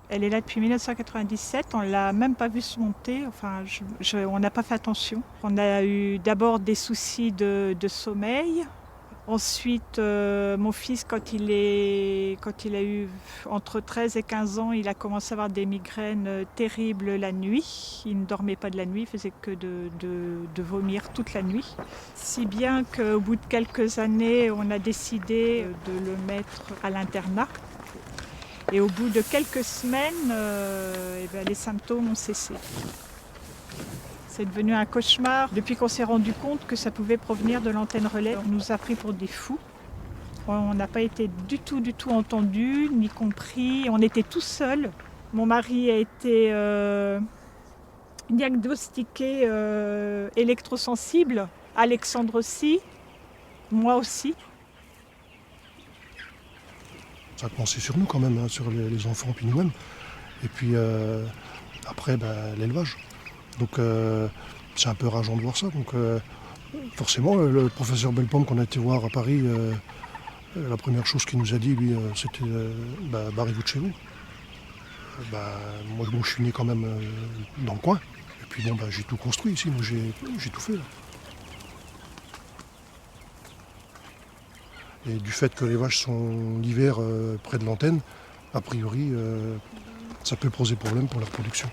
Elle est là depuis 1997, on ne l'a même pas vue se monter, enfin, on n'a pas fait attention. On a eu d'abord des soucis de sommeil. Ensuite, mon fils, quand il a eu entre 13 et 15 ans, il a commencé à avoir des migraines terribles la nuit. Il ne dormait pas de la nuit, il faisait que de vomir toute la nuit. Si bien qu'au bout de quelques années, on a décidé de le mettre à l'internat. Et au bout de quelques semaines, les symptômes ont cessé. C'est devenu un cauchemar depuis qu'on s'est rendu compte que ça pouvait provenir de l'antenne relais. On nous a pris pour des fous. On n'a pas été du tout entendus, ni compris. On était tout seuls. Mon mari a été diagnostiqué électrosensible. Alexandre aussi. Moi aussi. Ça a commencé sur nous quand même, hein, sur les enfants puis nous-mêmes. Et puis après, l'élevage. Donc c'est un peu rageant de voir ça. Donc forcément, le professeur Bellepomme qu'on a été voir à Paris, la première chose qu'il nous a dit, lui, c'était barrez-vous de chez vous. Moi, je suis né quand même dans le coin. Et puis j'ai tout construit ici, moi j'ai tout fait là. Et du fait que les vaches sont l'hiver près de l'antenne, a priori, ça peut poser problème pour la production.